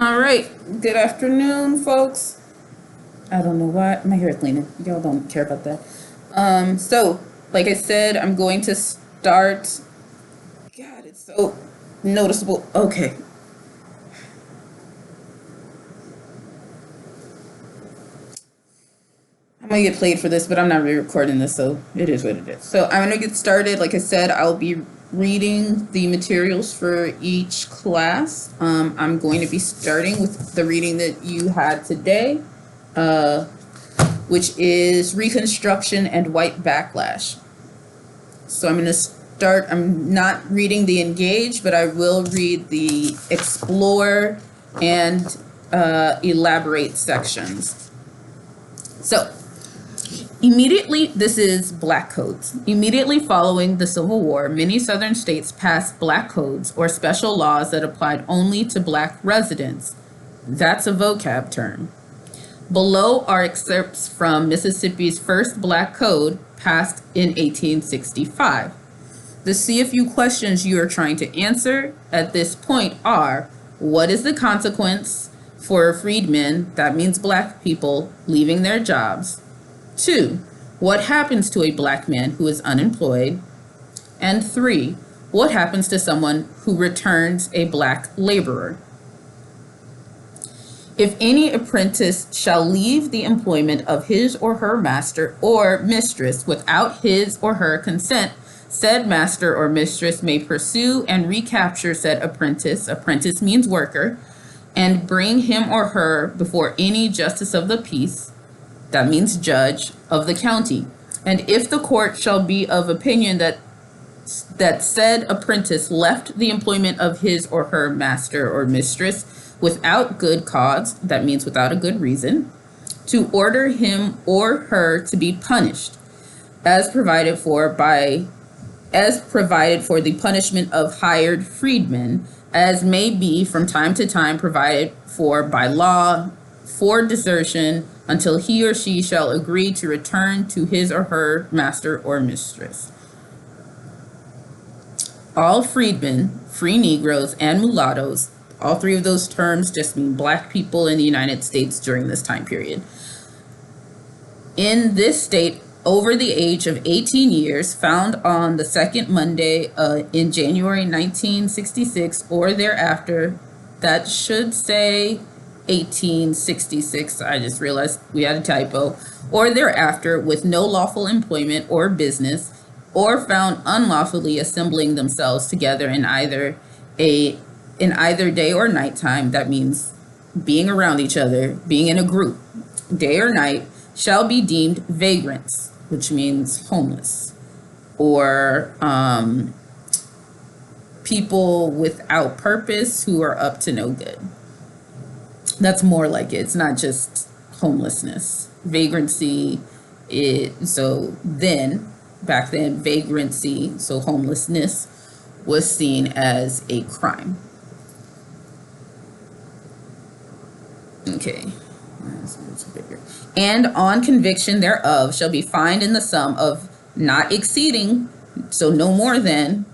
All right. Good afternoon, folks. I don't know why my hair is cleaning. Y'all don't care about that. So like I said, I'm going to start. God, it's so noticeable. Okay. I'm gonna get played for this, but I'm not re-recording this, so it is what it is. So I'm gonna get started. Like I said, I'll be reading the materials for each class. I'm going to be starting with the reading that you had today, which is Reconstruction and White Backlash. So I'm going to start. I'm not reading the Engage, but I will read the Explore and Elaborate sections. So immediately, this is Black Codes. Immediately following the Civil War, many Southern states passed Black Codes, or special laws that applied only to Black residents. That's a vocab term. Below are excerpts from Mississippi's first Black Code, passed in 1865. The CFU questions you are trying to answer at this point are: what is the consequence for freedmen, that means Black people, leaving their jobs? 2, what happens to a Black man who is unemployed? And 3, what happens to someone who returns a Black laborer? If any apprentice shall leave the employment of his or her master or mistress without his or her consent, said master or mistress may pursue and recapture said apprentice means worker, and bring him or her before any justice of the peace, that means judge, of the county. And if the court shall be of opinion that said apprentice left the employment of his or her master or mistress without good cause, that means without a good reason, to order him or her to be punished as provided for the punishment of hired freedmen, as may be from time to time provided for by law, for desertion, until he or she shall agree to return to his or her master or mistress. All freedmen, free Negroes, and mulattoes, all three of those terms just mean Black people in the United States during this time period, in this state over the age of 18 years, found on the second Monday in January 1966 or thereafter. That should say 1866. I just realized we had a typo. Or thereafter, with no lawful employment or business, or found unlawfully assembling themselves together in either day or nighttime, that means being around each other, being in a group, day or night, shall be deemed vagrants, which means homeless, or people without purpose who are up to no good. That's more like it. It's not just homelessness. Vagrancy back then, vagrancy, so homelessness, was seen as a crime. Okay. And on conviction thereof shall be fined in the sum of not exceeding, so no more than.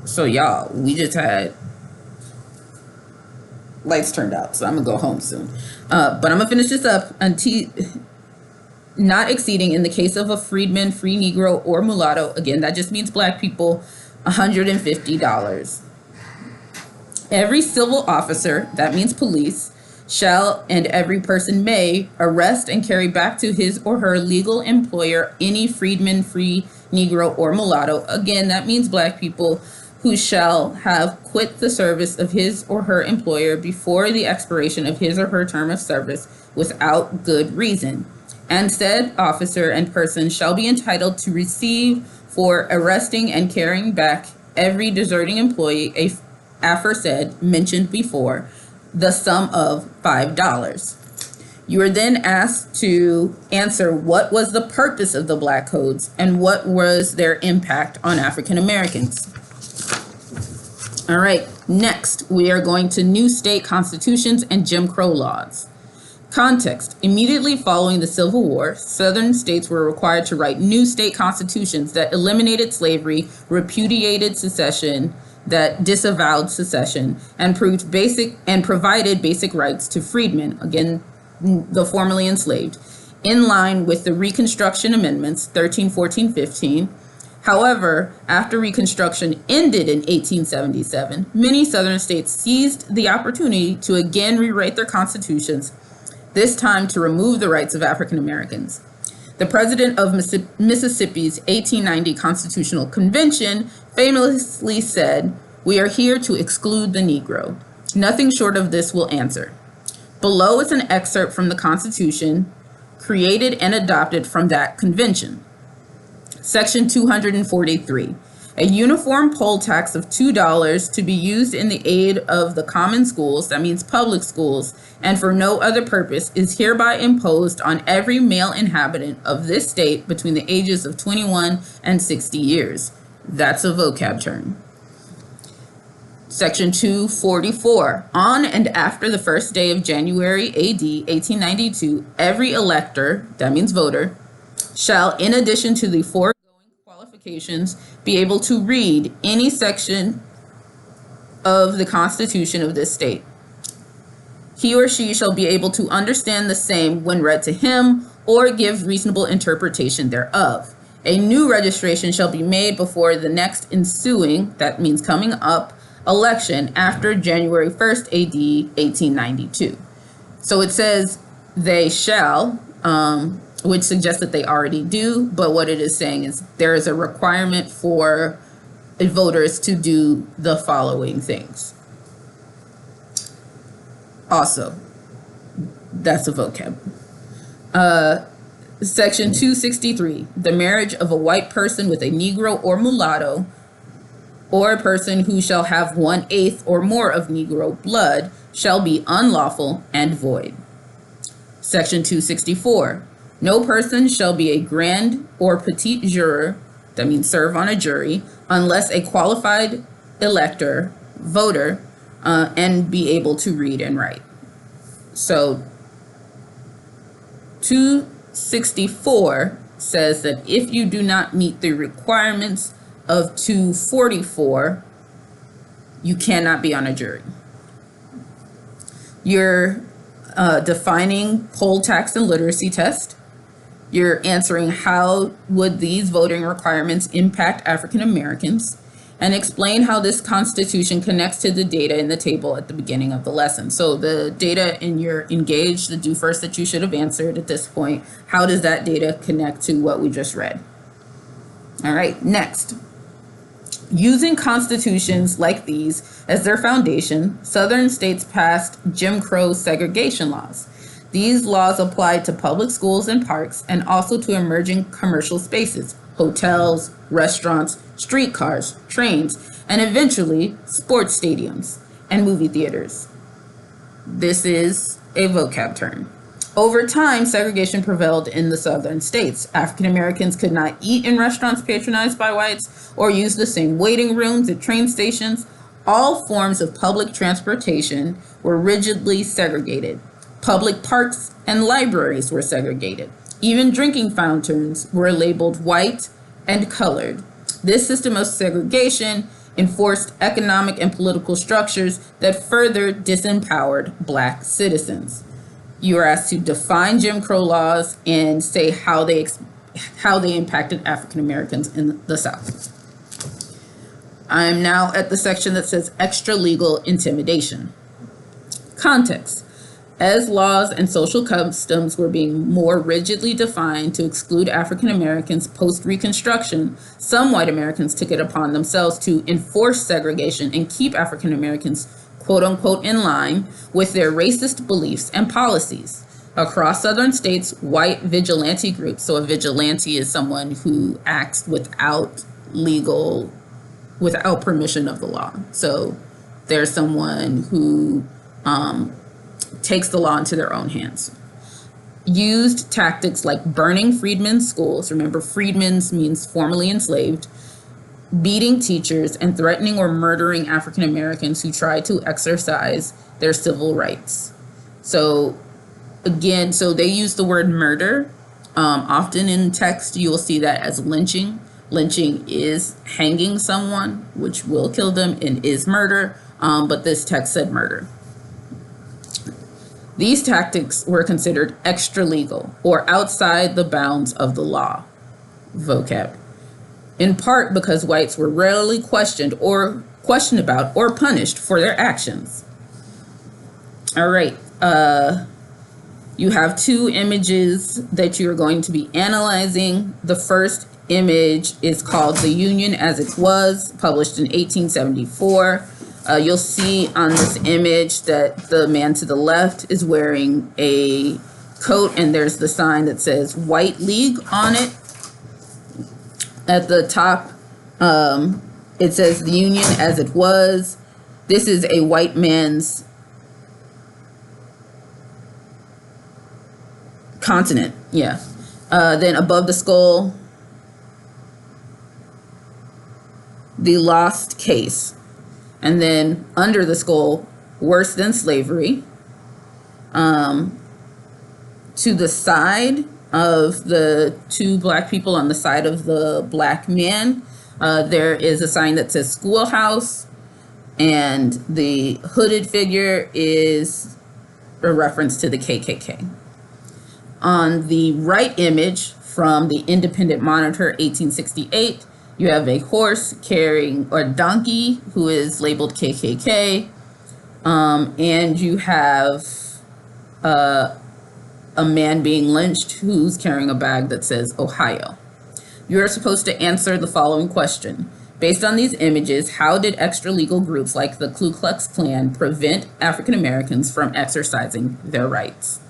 So y'all, we just had lights turned out, so I'm gonna go home soon. But I'm gonna finish this up until not exceeding, in the case of a freedman, free Negro, or mulatto, again, that just means Black people, $150. Every civil officer, that means police, shall and every person may arrest and carry back to his or her legal employer any freedman, free Negro, or mulatto, again, that means Black people, who shall have quit the service of his or her employer before the expiration of his or her term of service without good reason. And said officer and person shall be entitled to receive for arresting and carrying back every deserting employee aforesaid, mentioned before, the sum of $5. You are then asked to answer what was the purpose of the Black Codes and what was their impact on African Americans. All right, next we are going to new state constitutions and Jim Crow laws. Context: immediately following the Civil War, Southern states were required to write new state constitutions that eliminated slavery, repudiated secession, that disavowed secession and provided basic rights to freedmen, again, the formerly enslaved, in line with the Reconstruction Amendments 13, 14, 15. However, after Reconstruction ended in 1877, many Southern states seized the opportunity to again rewrite their constitutions, this time to remove the rights of African Americans. The president of Mississippi's 1890 Constitutional Convention famously said, "We are here to exclude the Negro. Nothing short of this will answer." Below is an excerpt from the Constitution created and adopted from that convention. Section 243, a uniform poll tax of $2 to be used in the aid of the common schools, that means public schools, and for no other purpose, is hereby imposed on every male inhabitant of this state between the ages of 21 and 60 years. That's a vocab term. Section 244, on and after the first day of January AD 1892, every elector, that means voter, shall, in addition to the foregoing qualifications, be able to read any section of the Constitution of this state. He or she shall be able to understand the same when read to him or give reasonable interpretation thereof. A new registration shall be made before the next ensuing, that means coming up, election after January 1st AD 1892. So it says they shall, which suggests that they already do, but what it is saying is there is a requirement for voters to do the following things. Also, that's a vocab. Section 263, the marriage of a white person with a Negro or mulatto, or a person who shall have 1/8 or more of Negro blood, shall be unlawful and void. Section 264, no person shall be a grand or petit juror, that means serve on a jury, unless a qualified elector, voter, and be able to read and write. So 264 says that if you do not meet the requirements of 244, you cannot be on a jury. You're defining poll tax and literacy test. You're answering how would these voting requirements impact African Americans, and explain how this Constitution connects to the data in the table at the beginning of the lesson. So the data in your engage, the do first that you should have answered at this point, how does that data connect to what we just read? All right, next. Using constitutions like these as their foundation, Southern states passed Jim Crow segregation laws. These laws applied to public schools and parks, and also to emerging commercial spaces, hotels, restaurants, streetcars, trains, and eventually sports stadiums and movie theaters. This is a vocab term. Over time, segregation prevailed in the Southern states. African Americans could not eat in restaurants patronized by whites or use the same waiting rooms at train stations. All forms of public transportation were rigidly segregated. Public parks and libraries were segregated. Even drinking fountains were labeled white and colored. This system of segregation enforced economic and political structures that further disempowered Black citizens. You are asked to define Jim Crow laws and say how they impacted African Americans in the South. I am now at the section that says extra-legal intimidation. Context. As laws and social customs were being more rigidly defined to exclude African Americans post-Reconstruction, some white Americans took it upon themselves to enforce segregation and keep African Americans, quote unquote, in line with their racist beliefs and policies. Across Southern states, white vigilante groups, so a vigilante is someone who acts without permission of the law. So there's someone who takes the law into their own hands. Used tactics like burning freedmen's schools, remember freedmen's means formerly enslaved, beating teachers, and threatening or murdering African Americans who tried to exercise their civil rights. So they use the word murder. Often in text, you will see that as lynching. Lynching is hanging someone, which will kill them and is murder, but this text said murder. These tactics were considered extra legal or outside the bounds of the law, vocab, in part because whites were rarely questioned about or punished for their actions. All right, you have two images that you're going to be analyzing. The first image is called The Union as It Was, published in 1874. You'll see on this image that the man to the left is wearing a coat, and there's the sign that says White League on it. At the top, it says The Union as It Was. This is a white man's continent, yeah. Then above the skull, The Lost Case. And then under the skull, Worse Than Slavery. To the side of the two black people, on the side of the black man, there is a sign that says Schoolhouse, and the hooded figure is a reference to the KKK. On the right image from the Independent Monitor, 1868, you have a horse carrying, or donkey, who is labeled KKK, and you have a man being lynched who's carrying a bag that says Ohio. You are supposed to answer the following question. Based on these images, how did extra-legal groups like the Ku Klux Klan prevent African Americans from exercising their rights?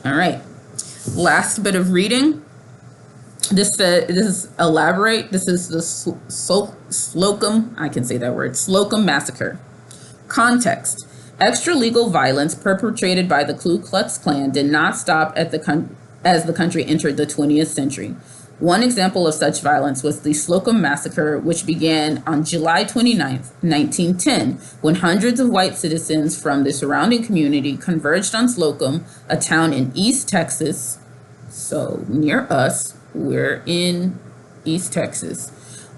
All right, last bit of reading. This is elaborate. This is the Slocum, I can say that word, Slocum Massacre. Context. Extra-legal violence perpetrated by the Ku Klux Klan did not stop as the country entered the 20th century. One example of such violence was the Slocum Massacre, which began on July 29th, 1910, when hundreds of white citizens from the surrounding community converged on Slocum, a town in East Texas, so near us. We're in East Texas.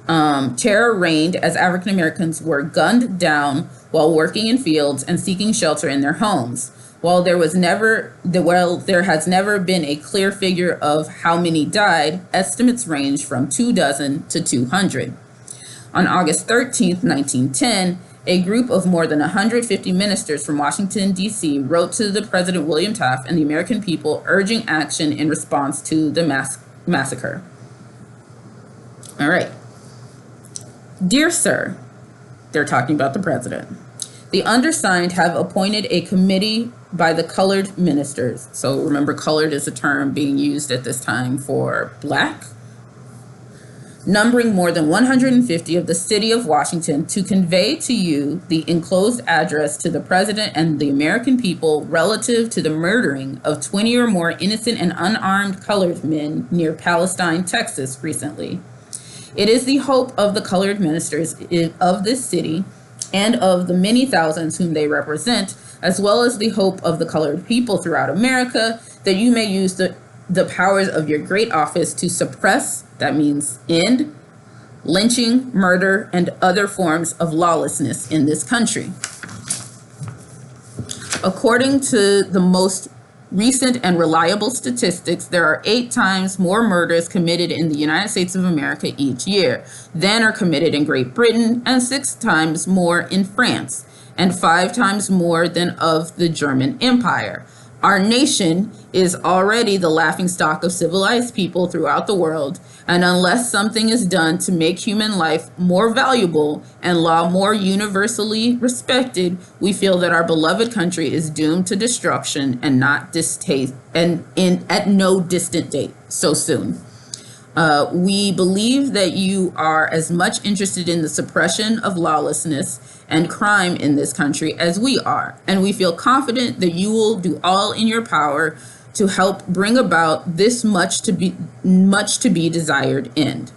Terror reigned as African Americans were gunned down while working in fields and seeking shelter in their homes. While there has never been a clear figure of how many died, estimates range from 24 to 200. On August 13th, 1910, a group of more than 150 ministers from Washington, D.C. wrote to the President William Taft and the American people urging action in response to the massacre. All right. Dear Sir, they're talking about the president. The undersigned have appointed a committee by the colored ministers. So remember, colored is a term being used at this time for black. Numbering more than 150 of the city of Washington to convey to you the enclosed address to the president and the American people relative to the murdering of 20 or more innocent and unarmed colored men near Palestine, Texas recently. It is the hope of the colored ministers of this city and of the many thousands whom they represent, as well as the hope of the colored people throughout America, that you may use the powers of your great office to suppress, that means end, lynching, murder, and other forms of lawlessness in this country. According to the most recent and reliable statistics, there are 8 times more murders committed in the United States of America each year than are committed in Great Britain, and 6 times more in France, and 5 times more than of the German Empire. Our nation is already the laughingstock of civilized people throughout the world, and unless something is done to make human life more valuable and law more universally respected, we feel that our beloved country is doomed to destruction and not distaste, and at no distant date so soon. We believe that you are as much interested in the suppression of lawlessness and crime in this country as we are, and we feel confident that you will do all in your power to help bring about this much to be desired end.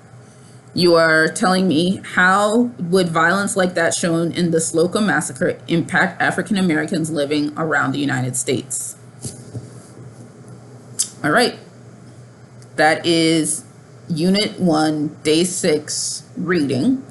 You are telling me, how would violence like that shown in the Slocum Massacre impact African Americans living around the United States? All right, that is Unit 1, Day 6 reading.